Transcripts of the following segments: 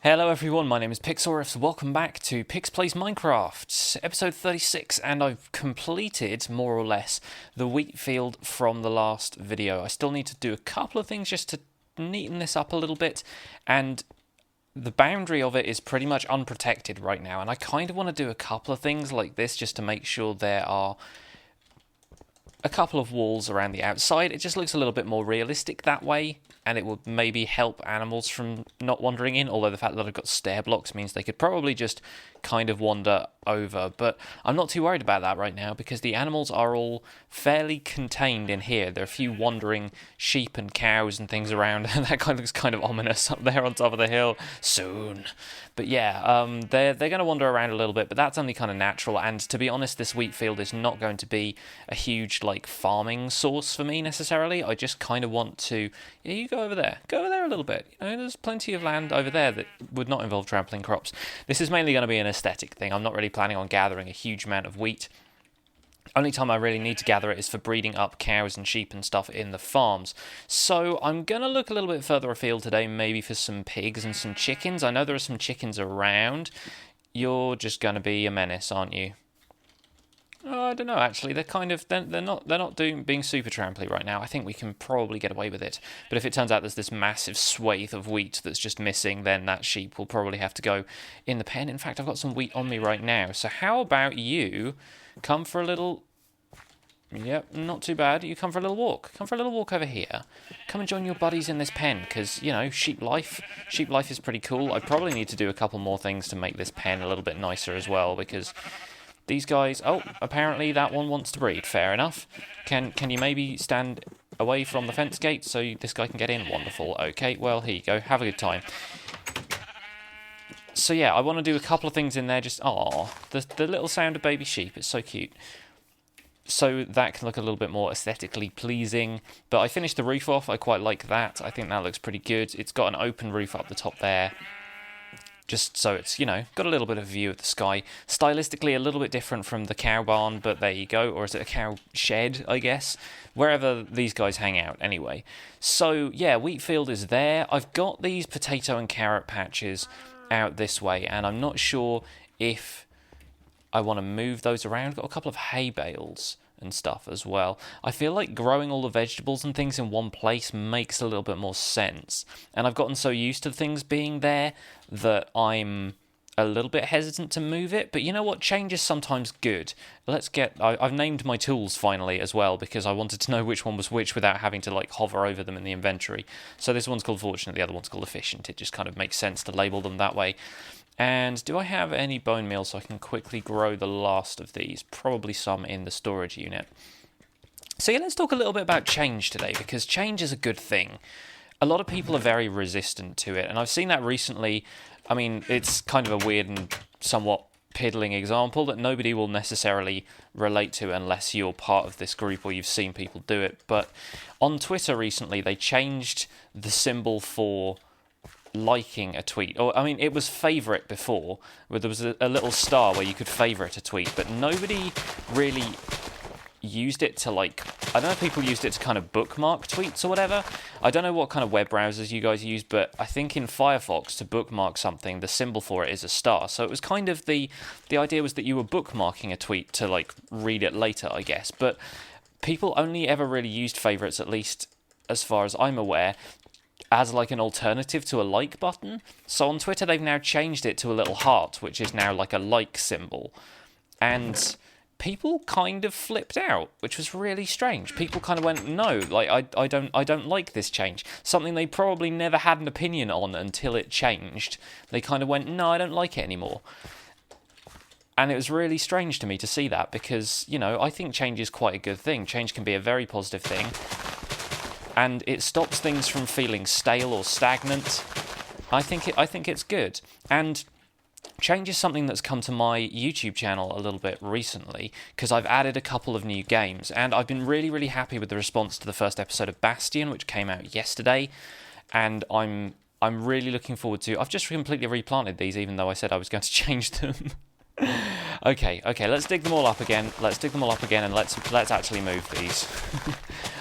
Hello everyone, my name is Pixlriffs. Welcome back to Pix Plays Minecraft, episode 36, and I've completed, more or less, the wheat field from the last video. I still need to do a couple of things just to neaten this up a little bit, and the boundary of it is pretty much unprotected right now, and I kind of want to do a couple of things like this just to make sure there are a couple of walls around the outside. It just looks a little bit more realistic that way, and it would maybe help animals from not wandering in, although the fact that I've got stair blocks means they could probably just kind of wander over. But I'm not too worried about that right now because the animals are all fairly contained in here. There are a few wandering sheep and cows and things around, and that kind of looks kind of ominous up there on top of the hill. Soon. But yeah, they're going to wander around a little bit, but that's only kind of natural. And to be honest, this wheat field is not going to be a huge farming source for me necessarily. I just kind of want to, you go over there a little bit. There's plenty of land over there that would not involve trampling crops. This is mainly going to be an aesthetic thing. I'm not really planning on gathering a huge amount of wheat. Only time I really need to gather it is for breeding up cows and sheep and stuff in the farms. So I'm going to look a little bit further afield today, maybe for some pigs and some chickens. I know there are some chickens around. You're just going to be a menace, aren't you? Oh, I don't know, actually. They're not being super tramply right now. I think we can probably get away with it. But if it turns out there's this massive swathe of wheat that's just missing, then that sheep will probably have to go in the pen. In fact, I've got some wheat on me right now. So how about you come for a little... Yep, not too bad. You come for a little walk. Come for a little walk over here. Come and join your buddies in this pen, because, sheep life is pretty cool. I probably need to do a couple more things to make this pen a little bit nicer as well, because... these guys... Oh, apparently that one wants to breed. Fair enough. Can you maybe stand away from the fence gate so this guy can get in? Wonderful. Okay, well, here you go. Have a good time. So yeah, I want to do a couple of things in there. Just... the little sound of baby sheep. It's so cute. So that can look a little bit more aesthetically pleasing. But I finished the roof off. I quite like that. I think that looks pretty good. It's got an open roof up the top there. Just so it's, got a little bit of view of the sky. Stylistically a little bit different from the cow barn, but there you go. Or is it a cow shed, I guess? Wherever these guys hang out, anyway. So, yeah, wheat field is there. I've got these potato and carrot patches out this way, and I'm not sure if I want to move those around. I've got a couple of hay bales and stuff as well. I feel like growing all the vegetables and things in one place makes a little bit more sense. And I've gotten so used to things being there that I'm a little bit hesitant to move it. But you know what? Change is sometimes good. I've named my tools finally as well because I wanted to know which one was which without having to hover over them in the inventory. So this one's called Fortunate, the other one's called Efficient. It just kind of makes sense to label them that way. And do I have any bone meal so I can quickly grow the last of these? Probably some in the storage unit. So yeah, let's talk a little bit about change today, because change is a good thing. A lot of people are very resistant to it, and I've seen that recently. I mean, it's kind of a weird and somewhat piddling example that nobody will necessarily relate to unless you're part of this group or you've seen people do it. But on Twitter recently, they changed the symbol for liking a tweet. It was favourite before, where there was a little star where you could favourite a tweet, but nobody really used it to I don't know if people used it to kind of bookmark tweets or whatever. I don't know what kind of web browsers you guys use, but I think in Firefox to bookmark something, the symbol for it is a star. So it was kind of the idea was that you were bookmarking a tweet to read it later, I guess. But people only ever really used favourites, at least as far as I'm aware, as an alternative to a like button. So on Twitter they've now changed it to a little heart, which is now a like symbol. And people kind of flipped out, which was really strange. People kind of went, no, I don't like this change. Something they probably never had an opinion on until it changed. They kind of went, no, I don't like it anymore. And it was really strange to me to see that because, I think change is quite a good thing. Change can be a very positive thing. And it stops things from feeling stale or stagnant. I think it's good. And change is something that's come to my YouTube channel a little bit recently because I've added a couple of new games, and I've been really, really happy with the response to the first episode of Bastion, which came out yesterday, and I'm really looking forward to... I've just completely replanted these, even though I said I was going to change them. Okay, let's dig them all up again. And let's actually move these.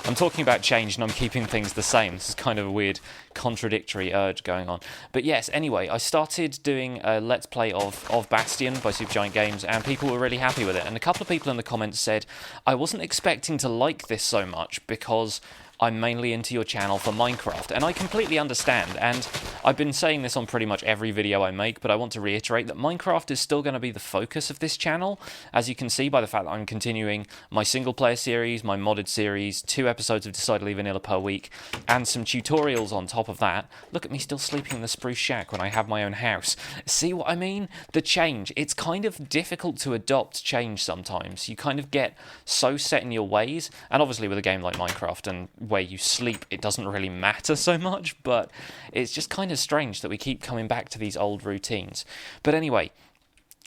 I'm talking about change and I'm keeping things the same. This is kind of a weird contradictory urge going on. But yes, anyway, I started doing a Let's Play of Bastion by Supergiant Games, and people were really happy with it. And a couple of people in the comments said, I wasn't expecting to like this so much because I'm mainly into your channel for Minecraft, and I completely understand, and I've been saying this on pretty much every video I make, but I want to reiterate that Minecraft is still going to be the focus of this channel, as you can see by the fact that I'm continuing my single-player series, my modded series, 2 episodes of Decidedly Vanilla per week, and some tutorials on top of that. Look at me still sleeping in the spruce shack when I have my own house. See what I mean? The change. It's kind of difficult to adopt change sometimes. You kind of get so set in your ways, and obviously with a game like Minecraft and where you sleep, it doesn't really matter so much, but it's just kind of strange that we keep coming back to these old routines. But anyway,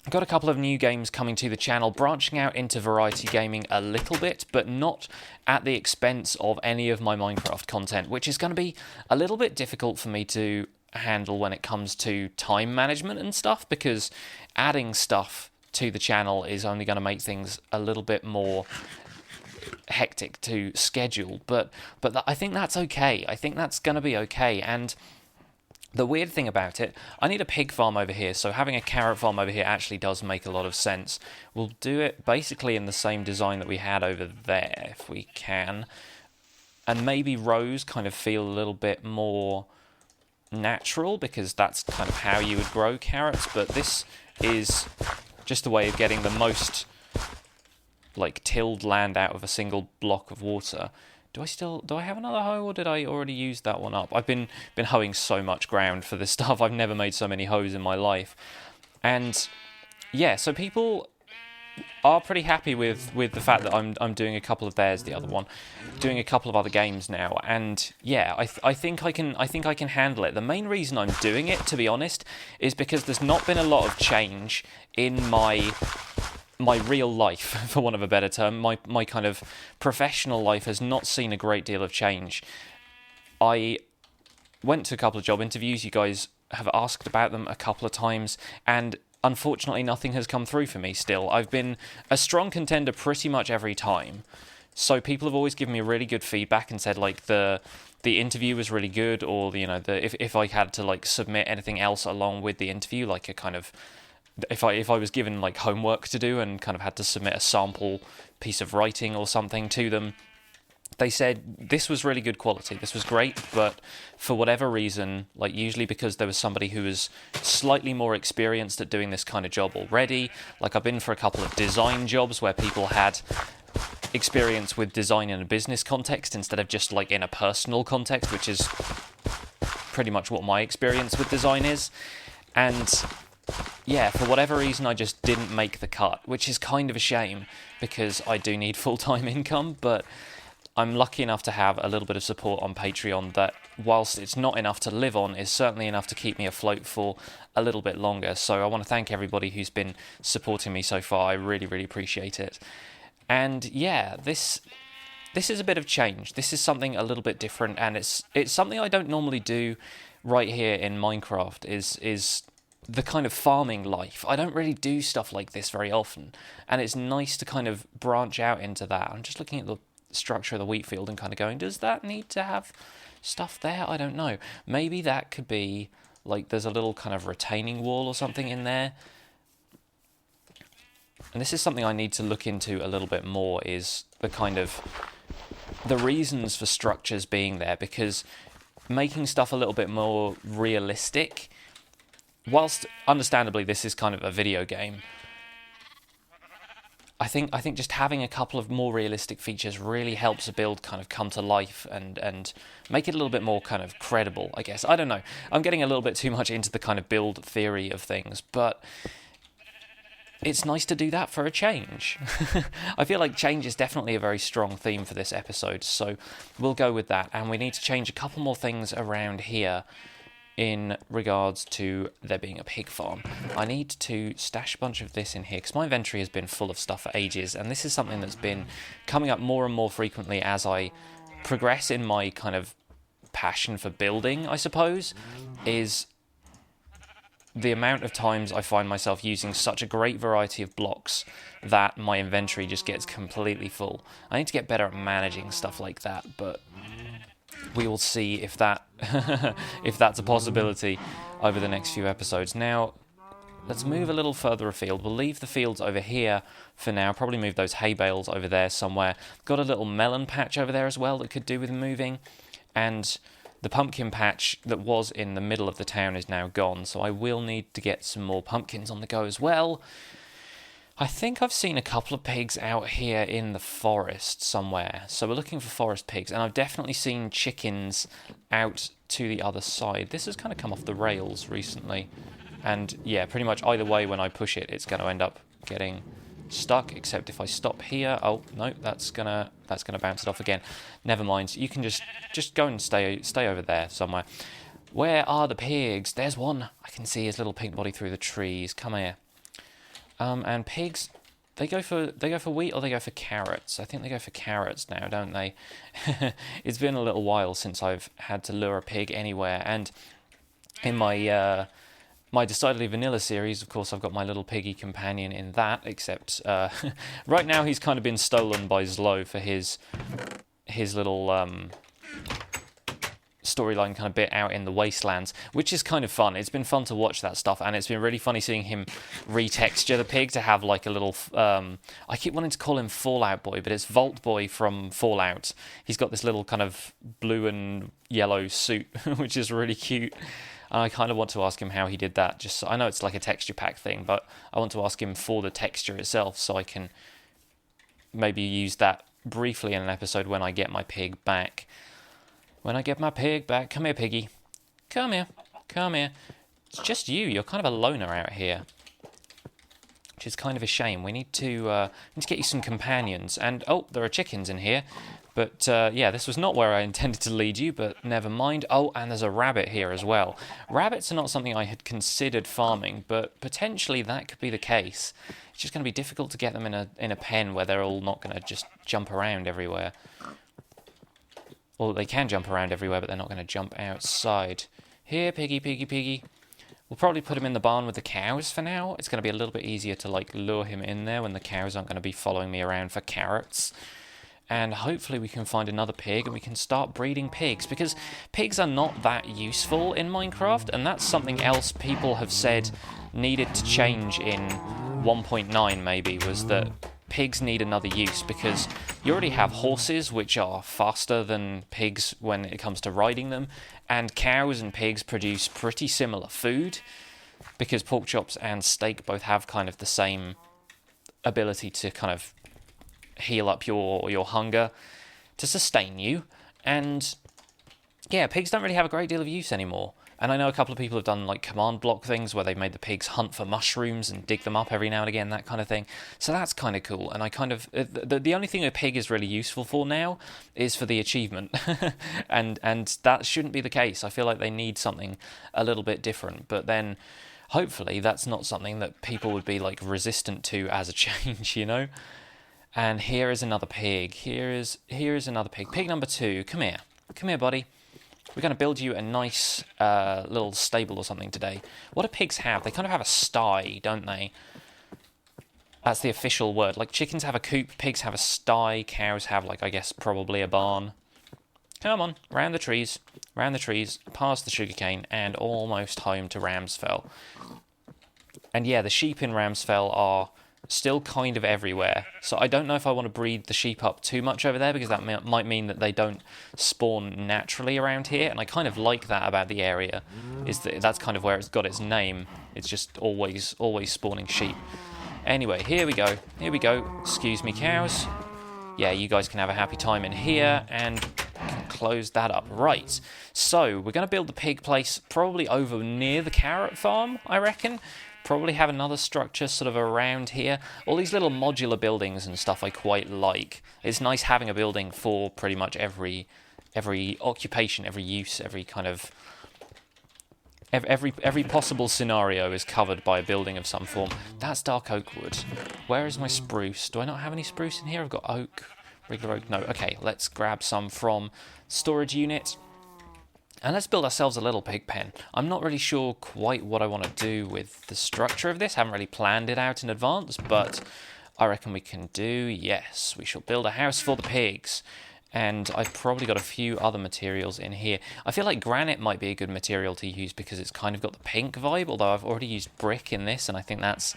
I've got a couple of new games coming to the channel, branching out into variety gaming a little bit, but not at the expense of any of my Minecraft content, which is going to be a little bit difficult for me to handle when it comes to time management and stuff, because adding stuff to the channel is only going to make things a little bit more hectic to schedule, but I think that's okay. I think that's going to be okay. And the weird thing about it, I need a pig farm over here, so having a carrot farm over here actually does make a lot of sense. We'll do it basically in the same design that we had over there, if we can. And maybe rows kind of feel a little bit more natural, because that's kind of how you would grow carrots, but this is just a way of getting the most like tilled land out of a single block of water. Do I have another hoe, or did I already use that one up? I've been hoeing so much ground for this stuff. I've never made so many hoes in my life. And yeah, so people are pretty happy with the fact that I'm doing a couple of theirs, the other one, doing a couple of other games now. And yeah, I think I can handle it. The main reason I'm doing it, to be honest, is because there's not been a lot of change in my real life, for want of a better term. My kind of professional life has not seen a great deal of change. I went to a couple of job interviews. You guys have asked about them a couple of times, and unfortunately nothing has come through for me still. I've been a strong contender pretty much every time. So people have always given me really good feedback and said like the interview was really good, or if I had to like submit anything else along with the interview, like a kind of if I was given like homework to do and kind of had to submit a sample piece of writing or something to them, they said this was really good quality, this was great, but for whatever reason, like usually because there was somebody who was slightly more experienced at doing this kind of job already, like I've been for a couple of design jobs where people had experience with design in a business context instead of just like in a personal context, which is pretty much what my experience with design is. And yeah, for whatever reason I just didn't make the cut, which is kind of a shame because I do need full-time income, but I'm lucky enough to have a little bit of support on Patreon that, whilst it's not enough to live on, is certainly enough to keep me afloat for a little bit longer. So I want to thank everybody who's been supporting me so far. I really, really appreciate it. And yeah, this is a bit of change. This is something a little bit different, and it's something I don't normally do right here in Minecraft, is the kind of farming life. I don't really do stuff like this very often, and it's nice to kind of branch out into that. I'm just looking at the structure of the wheat field and kind of going, does that need to have stuff there? I don't know. Maybe that could be like there's a little kind of retaining wall or something in there. And this is something I need to look into a little bit more, is the kind of the reasons for structures being there, because making stuff a little bit more realistic, whilst understandably this is kind of a video game, I think just having a couple of more realistic features really helps a build kind of come to life and make it a little bit more kind of credible, I guess. I don't know. I'm getting a little bit too much into the kind of build theory of things, but it's nice to do that for a change. I feel like change is definitely a very strong theme for this episode, so we'll go with that. And we need to change a couple more things around here in regards to there being a pig farm. I need to stash a bunch of this in here because my inventory has been full of stuff for ages, and this is something that's been coming up more and more frequently as I progress in my kind of passion for building, I suppose, is the amount of times I find myself using such a great variety of blocks that my inventory just gets completely full. I need to get better at managing stuff like that, but we will see if that if that's a possibility over the next few episodes. Now, let's move a little further afield. We'll leave the fields over here for now. Probably move those hay bales over there somewhere. Got a little melon patch over there as well that could do with moving. And the pumpkin patch that was in the middle of the town is now gone. So I will need to get some more pumpkins on the go as well. I think I've seen a couple of pigs out here in the forest somewhere. So we're looking for forest pigs. And I've definitely seen chickens out to the other side. This has kind of come off the rails recently. And yeah, pretty much either way when I push it, it's going to end up getting stuck, except if I stop here. Oh, no, that's gonna bounce it off again. Never mind. You can just go and stay over there somewhere. Where are the pigs? There's one. I can see his little pink body through the trees. Come here. And pigs, they go for wheat or they go for carrots. I think they go for carrots now, don't they? It's been a little while since I've had to lure a pig anywhere, and in my my Decidedly Vanilla series, of course, I've got my little piggy companion in that, except right now he's kind of been stolen by Zlo for his little storyline kind of bit out in the wastelands, which is kind of fun. It's been fun to watch that stuff, and it's been really funny seeing him retexture the pig to have like a little... I keep wanting to call him Fallout Boy, but it's Vault Boy from Fallout. He's got this little kind of blue and yellow suit, which is really cute. I kind of want to ask him how he did that. Just so, I know it's like a texture pack thing, but I want to ask him for the texture itself so I can maybe use that briefly in an episode when I get my pig back. When I get my pig back. Come here, piggy. Come here. Come here. It's just you. You're kind of a loner out here, which is kind of a shame. We need to get you some companions. And, oh, there are chickens in here. But, yeah, this was not where I intended to lead you, but never mind. Oh, and there's a rabbit here as well. Rabbits are not something I had considered farming, but potentially that could be the case. It's just going to be difficult to get them in a pen where they're all not going to just jump around everywhere. Well, they can jump around everywhere, but they're not going to jump outside. Here, piggy, piggy, piggy. We'll probably put him in the barn with the cows for now. It's going to be a little bit easier to, like, lure him in there when the cows aren't going to be following me around for carrots. And hopefully we can find another pig and we can start breeding pigs, because pigs are not that useful in Minecraft, and that's something else people have said needed to change in 1.9 maybe, was that pigs need another use, because you already have horses which are faster than pigs when it comes to riding them, and cows and pigs produce pretty similar food, because pork chops and steak both have kind of the same ability to kind of heal up your hunger to sustain you. And yeah, pigs don't really have a great deal of use anymore. And I know a couple of people have done like command block things where they've made the pigs hunt for mushrooms and dig them up every now and again, that kind of thing. So that's kind of cool. And I kind of the only thing a pig is really useful for now is for the achievement, and that shouldn't be the case. I feel like they need something a little bit different. But then hopefully that's not something that people would be like resistant to as a change, you know. And here is another pig. Here is another pig. Pig number 2. Come here. Come here, buddy. We're going to build you a nice little stable or something today. What do pigs have? They kind of have a sty, don't they? That's the official word. Like, chickens have a coop, pigs have a sty, cows have, like, I guess, probably a barn. Come on, round the trees, past the sugarcane, and almost home to Ramsfell. And yeah, the sheep in Ramsfell are still kind of everywhere. So I don't know if I want to breed the sheep up too much over there, because that might mean that they don't spawn naturally around here. And I kind of like that about the area, is that that's kind of where it's got its name. It's just always spawning sheep. Anyway, here we go. Here we go. Excuse me, cows. Yeah, you guys can have a happy time in here, and can close that up. Right, so we're going to build the pig place probably over near the carrot farm, I reckon. Probably have another structure sort of around here. All these little modular buildings and stuff I quite like. It's nice having a building for pretty much every occupation, every use, every kind of... Every possible scenario is covered by a building of some form. That's dark oak wood. Where is my spruce? Do I not have any spruce in here? I've got oak, regular oak. No, okay, let's grab some from storage unit. And let's build ourselves a little pig pen. I'm not really sure quite what I want to do with the structure of this. Haven't really planned it out in advance, but I reckon we can do, yes, we shall build a house for the pigs. And I've probably got a few other materials in here. I feel like granite might be a good material to use because it's kind of got the pink vibe, although I've already used brick in this, and I think that's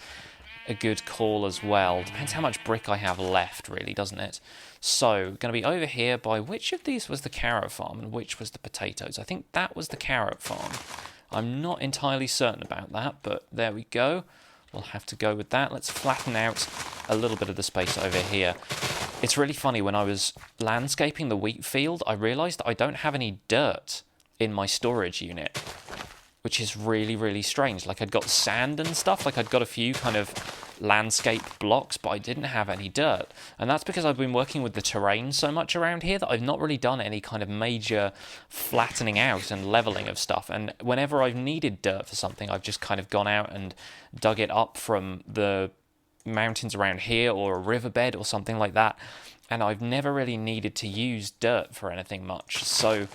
a good call as well. Depends how much brick I have left, really, doesn't it? So, going to be over here by which of these was the carrot farm and which was the potatoes? I think that was the carrot farm. I'm not entirely certain about that, but there we go. We'll have to go with that. Let's flatten out a little bit of the space over here. It's really funny, when I was landscaping the wheat field, I realised I don't have any dirt in my storage unit, which is really, really strange. Like, I'd got sand and stuff, like I'd got a few kind of landscape blocks, but I didn't have any dirt. And that's because I've been working with the terrain so much around here that I've not really done any kind of major flattening out and leveling of stuff. And whenever I've needed dirt for something, I've just kind of gone out and dug it up from the mountains around here or a riverbed or something like that. And I've never really needed to use dirt for anything much. So,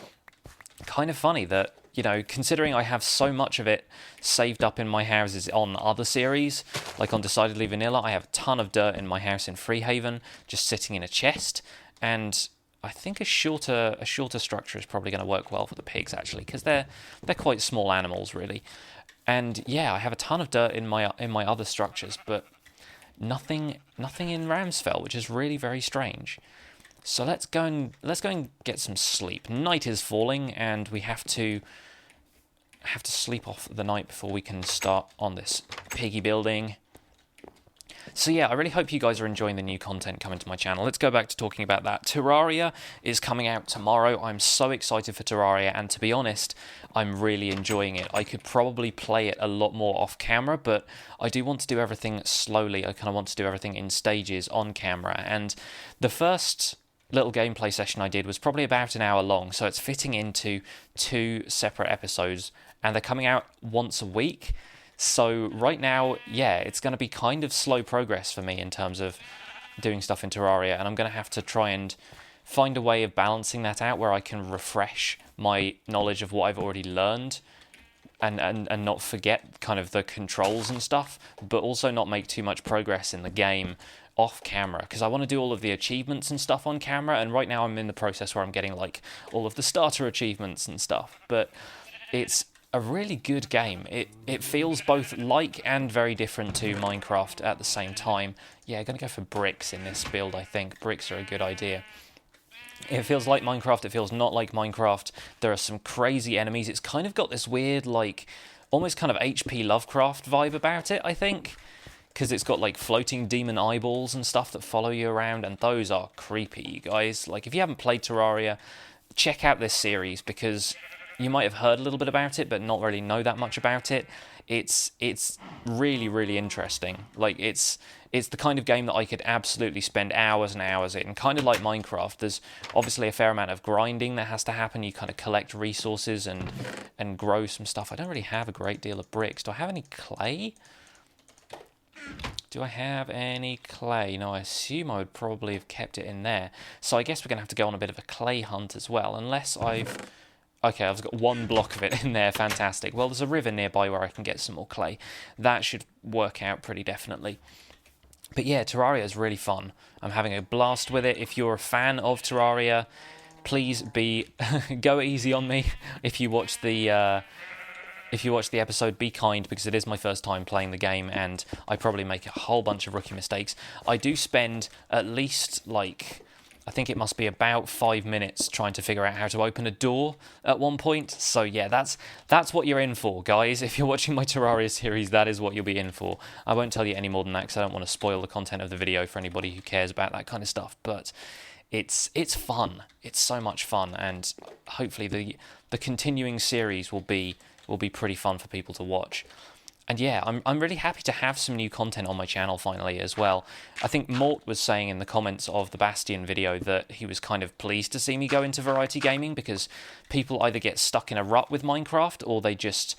kind of funny that, you know, considering I have so much of it saved up in my houses on other series, like on Decidedly Vanilla, I have a ton of dirt in my house in Freehaven, just sitting in a chest, and I think a shorter structure is probably going to work well for the pigs, actually, because they're quite small animals, really. And yeah, I have a ton of dirt in my other structures, but nothing in Ramsfell, which is really very strange. So let's go and get some sleep. Night is falling, and we have to sleep off the night before we can start on this piggy building. So yeah, I really hope you guys are enjoying the new content coming to my channel. Let's go back to talking about that. Terraria is coming out tomorrow. I'm so excited for Terraria, and to be honest, I'm really enjoying it. I could probably play it a lot more off camera, but I do want to do everything slowly. I kind of want to do everything in stages on camera, and the first little gameplay session I did was probably about an hour long, so it's fitting into 2 separate episodes, and they're coming out once a week. So right now, yeah, it's going to be kind of slow progress for me in terms of doing stuff in Terraria, and I'm going to have to try and find a way of balancing that out where I can refresh my knowledge of what I've already learned and not forget kind of the controls and stuff, but also not make too much progress in the game off camera, because I want to do all of the achievements and stuff on camera, and right now I'm in the process where I'm getting like all of the starter achievements and stuff. But it's a really good game. It feels both like and very different to Minecraft at the same time. Yeah, I'm gonna go for bricks in this build. I think bricks are a good idea. It feels like Minecraft, it feels not like Minecraft. There are some crazy enemies. It's kind of got this weird, like, almost kind of H.P. Lovecraft vibe about it, I think, because it's got like floating demon eyeballs and stuff that follow you around, and those are creepy, you guys. Like, if you haven't played Terraria, check out this series, because you might have heard a little bit about it but not really know that much about it. It's really, really interesting. Like, it's the kind of game that I could absolutely spend hours and hours in. Kind of like Minecraft, there's obviously a fair amount of grinding that has to happen. You kind of collect resources and grow some stuff. I don't really have a great deal of bricks. Do I have any clay? Do I have any clay? No, I assume I would probably have kept it in there. So I guess we're going to have to go on a bit of a clay hunt as well, unless I've... Okay, I've got 1 block of it in there, fantastic. Well, there's a river nearby where I can get some more clay. That should work out pretty definitely. But yeah, Terraria is really fun. I'm having a blast with it. If you're a fan of Terraria, please go easy on me. If you watch the episode, be kind, because it is my first time playing the game, and I probably make a whole bunch of rookie mistakes. I do spend at least, like, I think it must be about 5 minutes trying to figure out how to open a door at one point. So yeah, that's what you're in for, guys. If you're watching my Terraria series, that is what you'll be in for. I won't tell you any more than that, because I don't want to spoil the content of the video for anybody who cares about that kind of stuff. But it's fun. It's so much fun, and hopefully the continuing series will be pretty fun for people to watch. And yeah, I'm really happy to have some new content on my channel finally as well. I think Mort was saying in the comments of the Bastion video that he was kind of pleased to see me go into variety gaming, because people either get stuck in a rut with Minecraft, or they just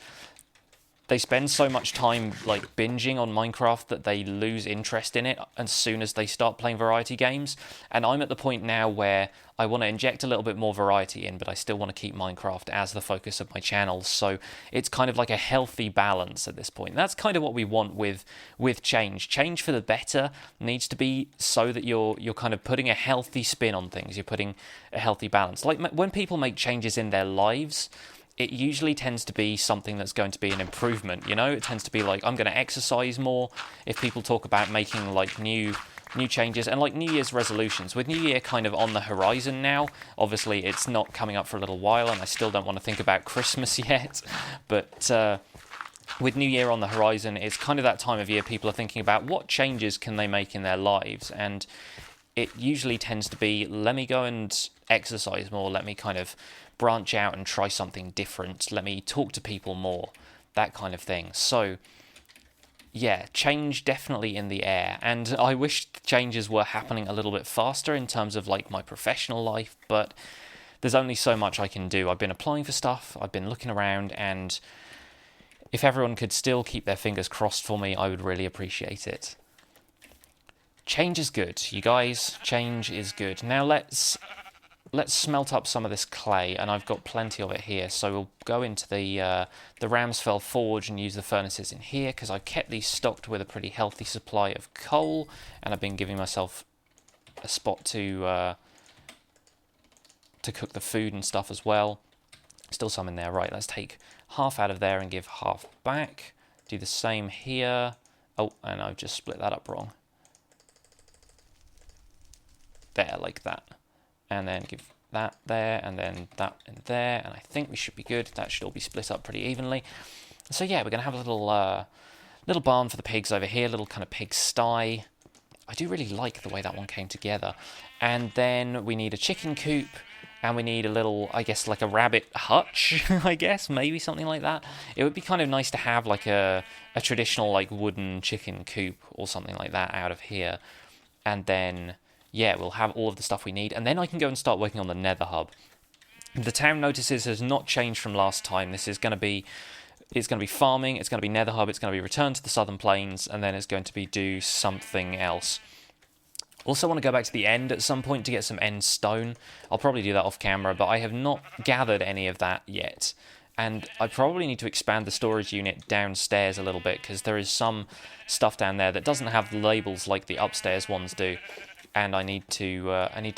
they spend so much time like binging on Minecraft that they lose interest in it as soon as they start playing variety games. And I'm at the point now where I want to inject a little bit more variety in, but I still want to keep Minecraft as the focus of my channel. So it's kind of like a healthy balance at this point. That's kind of what we want with change. Change for the better needs to be so that you're kind of putting a healthy spin on things. You're putting a healthy balance. Like when people make changes in their lives, it usually tends to be something that's going to be an improvement, you know? It tends to be like, I'm going to exercise more. If people talk about making like new changes and like New Year's resolutions, with New Year kind of on the horizon now, obviously it's not coming up for a little while and I still don't want to think about Christmas yet, but with New Year on the horizon, it's kind of that time of year people are thinking about what changes can they make in their lives, and it usually tends to be, let me go and exercise more, let me kind of branch out and try something different, let me talk to people more, that kind of thing. So yeah, change definitely in the air, and I wish changes were happening a little bit faster in terms of like my professional life, but there's only so much I can do. I've been applying for stuff, I've been looking around, and if everyone could still keep their fingers crossed for me, I would really appreciate it. Change is good, you guys. Change is good. Now let's smelt up some of this clay, and I've got plenty of it here. So we'll go into the Ramsfell forge and use the furnaces in here because I've kept these stocked with a pretty healthy supply of coal, and I've been giving myself a spot to cook the food and stuff as well. Still some in there. Right, let's take half out of there and give half back. Do the same here. Oh, and I've just split that up wrong. There, like that. And then give that there, and then that in there, and I think we should be good. That should all be split up pretty evenly. So yeah, we're going to have a little barn for the pigs over here, little kind of pig sty. I do really like the way that one came together. And then we need a chicken coop, and we need a little, I guess, like a rabbit hutch, I guess, maybe something like that. It would be kind of nice to have like a traditional like wooden chicken coop or something like that out of here. And then yeah, we'll have all of the stuff we need, and then I can go and start working on the nether hub. The town notices has not changed from last time. This is going to be, it's going to be farming, it's going to be nether hub, it's going to be return to the southern plains, and then it's going to be do something else. Also want to go back to the end at some point to get some end stone. I'll probably do that off camera, but I have not gathered any of that yet. And I probably need to expand the storage unit downstairs a little bit, because there is some stuff down there that doesn't have labels like the upstairs ones do. And I need to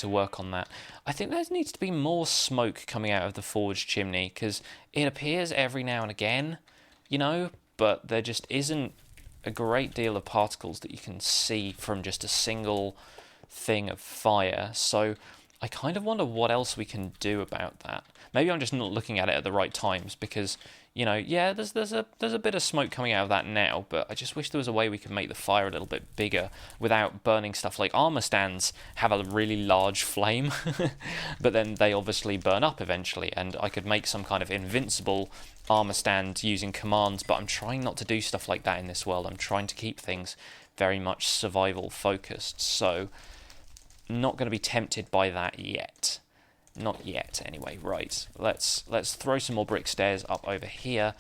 work on that. I think there needs to be more smoke coming out of the forge chimney, because it appears every now and again, you know, but there just isn't a great deal of particles that you can see from just a single thing of fire. So I kind of wonder what else we can do about that. Maybe I'm just not looking at it at the right times, because, you know, yeah, there's a bit of smoke coming out of that now, but I just wish there was a way we could make the fire a little bit bigger without burning stuff. Like armor stands have a really large flame, but then they obviously burn up eventually, and I could make some kind of invincible armor stand using commands, but I'm trying not to do stuff like that in this world. I'm trying to keep things very much survival focused, so not going to be tempted by that yet. Not yet, anyway. Right, let's throw some more brick stairs up over here,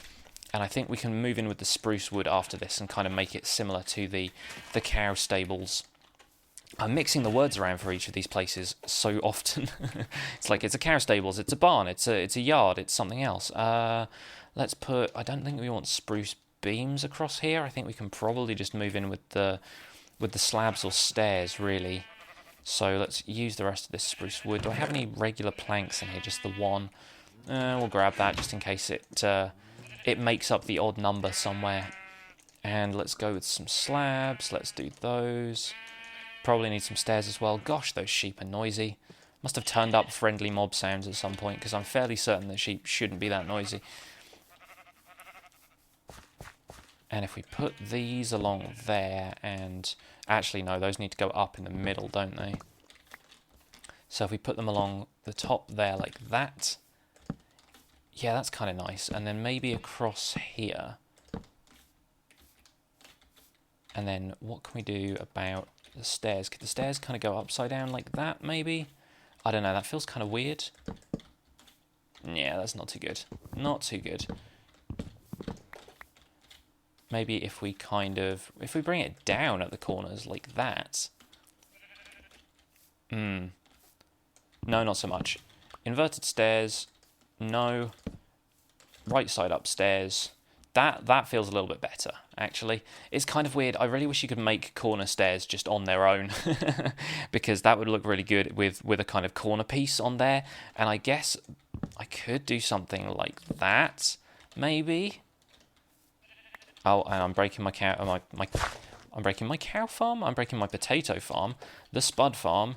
and I think we can move in with the spruce wood after this and kind of make it similar to the cow stables. I'm mixing the words around for each of these places so often. It's like it's a cow stables, it's a barn, it's a yard, it's something else. Let's put. I don't think we want spruce beams across here. I think we can probably just move in with the slabs or stairs, really. So let's use the rest of this spruce wood. Do I have any regular planks in here? Just the one. We'll grab that just in case it makes up the odd number somewhere. And let's go with some slabs. Let's do those. Probably need some stairs as well. Gosh, those sheep are noisy. Must have turned up friendly mob sounds at some point, because I'm fairly certain that sheep shouldn't be that noisy. And if we put these along there, and actually no, those need to go up in the middle, don't they? So if we put them along the top there like that, yeah, that's kind of nice. And then maybe across here. And then what can we do about the stairs? Could the stairs kind of go upside down like that, maybe? I don't know, that feels kind of weird. Yeah, that's not too good. Not too good. maybe if we bring it down at the corners like that. No, not so much. Inverted stairs, no. Right side upstairs. That feels a little bit better, actually. It's kind of weird. I really wish you could make corner stairs just on their own, because that would look really good with a kind of corner piece on there. And I guess I could do something like that, maybe. Oh, and I'm breaking my cow. I'm breaking my cow farm. I'm breaking my potato farm. The spud farm.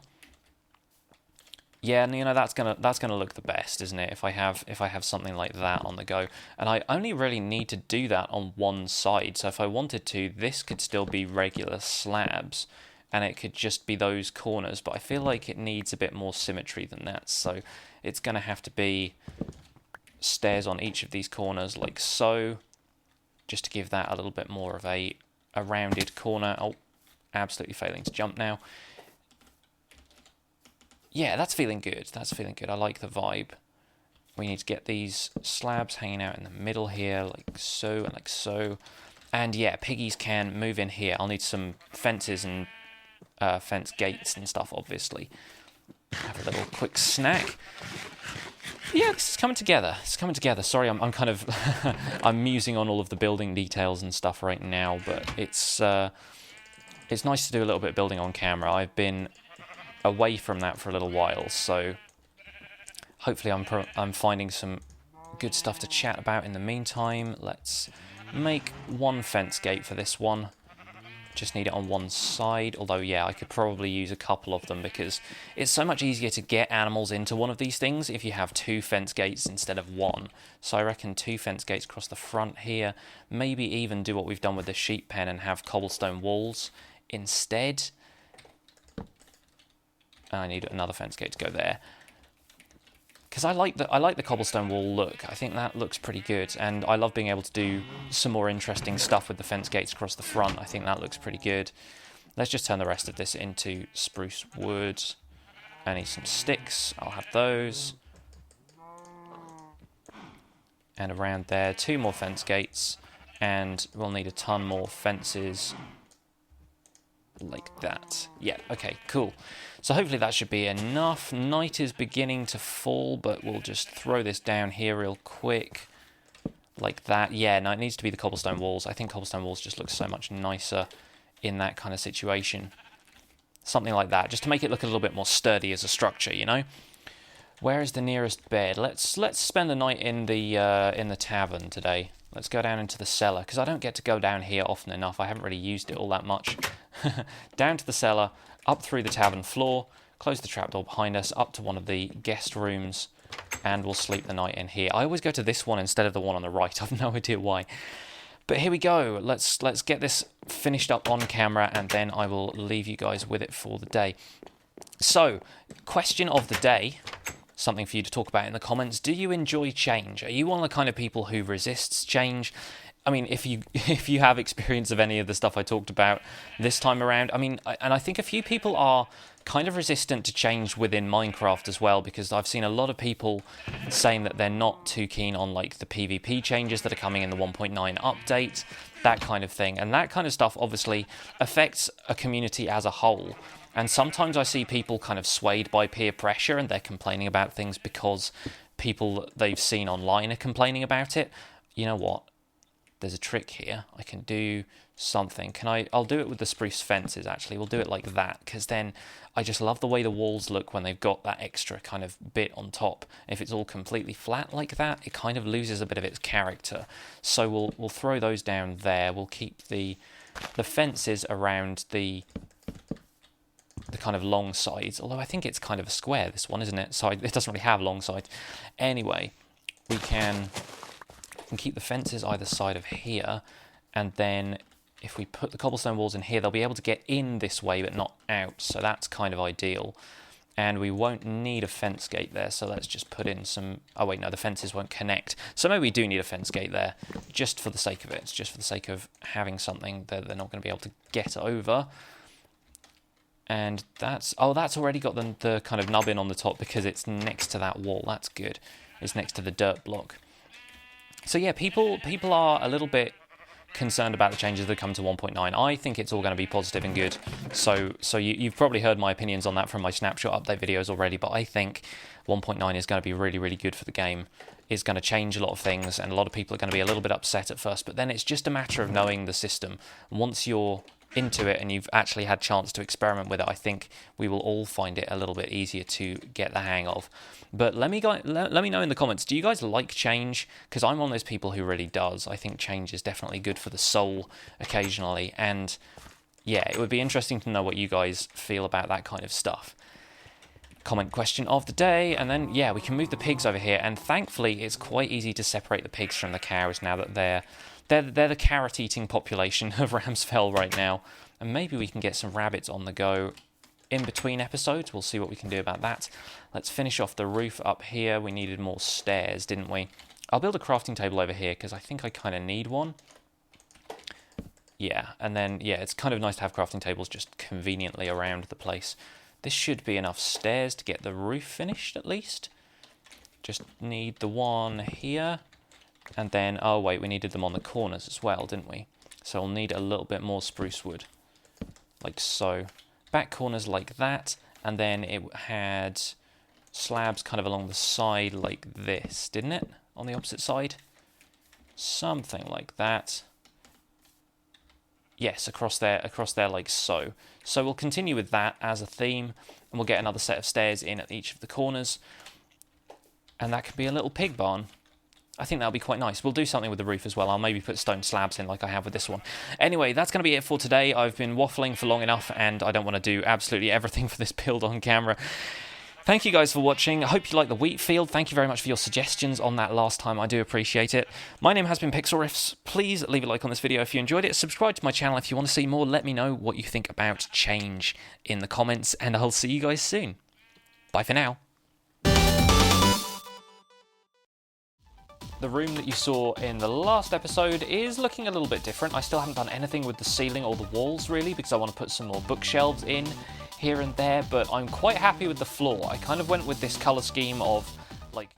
Yeah, and you know that's gonna look the best, isn't it? If I have something like that on the go, and I only really need to do that on one side. So if I wanted to, this could still be regular slabs, and it could just be those corners. But I feel like it needs a bit more symmetry than that. So it's gonna have to be stairs on each of these corners, like so, just to give that a little bit more of a rounded corner. Oh, absolutely failing to jump now. Yeah, that's feeling good. That's feeling good. I like the vibe. We need to get these slabs hanging out in the middle here, like so and like so. And yeah, piggies can move in here. I'll need some fences and fence gates and stuff, obviously. Have a little quick snack. Yeah, this is coming together. It's coming together. Sorry, I'm kind of I'm musing on all of the building details and stuff right now, but it's nice to do a little bit of building on camera. I've been away from that for a little while, so hopefully I'm finding some good stuff to chat about in the meantime. Let's make one fence gate for this one. Just need it on one side, although yeah, I could probably use a couple of them because it's so much easier to get animals into one of these things if you have two fence gates instead of one. So I reckon two fence gates across the front here, maybe even do what we've done with the sheep pen and have cobblestone walls instead. I need another fence gate to go there, because I like the cobblestone wall look. I think that looks pretty good, and I love being able to do some more interesting stuff with the fence gates across the front. I think that looks pretty good. Let's just turn the rest of this into spruce wood. I need some sticks. I'll have those. And around there, 2 more fence gates, and we'll need a ton more fences like that. Yeah, okay, cool. So hopefully that should be enough. Night is beginning to fall, but we'll just throw this down here real quick. Like that. Yeah, no, it needs to be the cobblestone walls. I think cobblestone walls just look so much nicer in that kind of situation. Something like that, just to make it look a little bit more sturdy as a structure, you know? Where is the nearest bed? Let's spend the night in the tavern today. Let's go down into the cellar, because I don't get to go down here often enough. I haven't really used it all that much. Down to the cellar, up through the tavern floor, close the trapdoor behind us, up to one of the guest rooms, and we'll sleep the night in here. I always go to this one instead of the one on the right. I've no idea why. But here we go. Let's get this finished up on camera, and then I will leave you guys with it for the day. So, question of the day. Something for you to talk about in the comments. Do you enjoy change? Are you one of the kind of people who resists change? I mean, if you have experience of any of the stuff I talked about this time around, I mean, and I think a few people are kind of resistant to change within Minecraft as well, because I've seen a lot of people saying that they're not too keen on like the PvP changes that are coming in the 1.9 update, that kind of thing. And that kind of stuff obviously affects a community as a whole. And sometimes I see people kind of swayed by peer pressure and they're complaining about things because people they've seen online are complaining about it. You know what? There's a trick here. I can do something. I'll do it with the spruce fences, actually. We'll do it like that, because then I just love the way the walls look when they've got that extra kind of bit on top. If it's all completely flat like that, it kind of loses a bit of its character. So we'll throw those down there. We'll keep the fences around the kind of long sides, although I think it's kind of a square, this one, isn't it? So it doesn't really have long sides. Anyway, we can keep the fences either side of here, and then if we put the cobblestone walls in here, they'll be able to get in this way but not out, so that's kind of ideal. And we won't need a fence gate there, so let's just put in some... Oh wait, no, the fences won't connect. So maybe we do need a fence gate there, just for the sake of it. It's just for the sake of having something that they're not going to be able to get over. And that's already got the kind of nubbin on the top because it's next to that wall. That's good. It's next to the dirt block. So yeah, people are a little bit concerned about the changes that come to 1.9. I think it's all going to be positive and good. So you've probably heard my opinions on that from my snapshot update videos already, but I think 1.9 is going to be really, really good for the game. It's going to change a lot of things, and a lot of people are going to be a little bit upset at first, but then it's just a matter of knowing the system. Once you're into it and you've actually had a chance to experiment with it, I think we will all find it a little bit easier to get the hang of. But let me know in the comments, do you guys like change? Because I'm one of those people who really does. I think change is definitely good for the soul occasionally, and yeah, it would be interesting to know what you guys feel about that kind of stuff. Comment question of the day, and then yeah, we can move the pigs over here, and thankfully it's quite easy to separate the pigs from the cows now that they're the carrot-eating population of Ramsfell right now, and maybe we can get some rabbits on the go in between episodes. We'll see what we can do about that. Let's finish off the roof up here. We needed more stairs, didn't we? I'll build a crafting table over here because I think I kind of need one. Yeah, and then yeah, it's kind of nice to have crafting tables just conveniently around the place. This should be enough stairs to get the roof finished, at least. Just need the one here. And then, oh wait, we needed them on the corners as well, didn't we? So we'll need a little bit more spruce wood. Like so. Back corners like that. And then it had slabs kind of along the side like this, didn't it? On the opposite side. Something like that. Yes, across there like so. So we'll continue with that as a theme, and we'll get another set of stairs in at each of the corners. And that could be a little pig barn. I think that'll be quite nice. We'll do something with the roof as well. I'll maybe put stone slabs in like I have with this one. Anyway, that's going to be it for today. I've been waffling for long enough, and I don't want to do absolutely everything for this build on camera. Thank you guys for watching. I hope you like the wheat field. Thank you very much for your suggestions on that last time. I do appreciate it. My name has been Pixlriffs. Please leave a like on this video if you enjoyed it. Subscribe to my channel if you want to see more. Let me know what you think about change in the comments, and I'll see you guys soon. Bye for now. The room that you saw in the last episode is looking a little bit different. I still haven't done anything with the ceiling or the walls really, because I want to put some more bookshelves in here and there, but I'm quite happy with the floor. I kind of went with this color scheme of like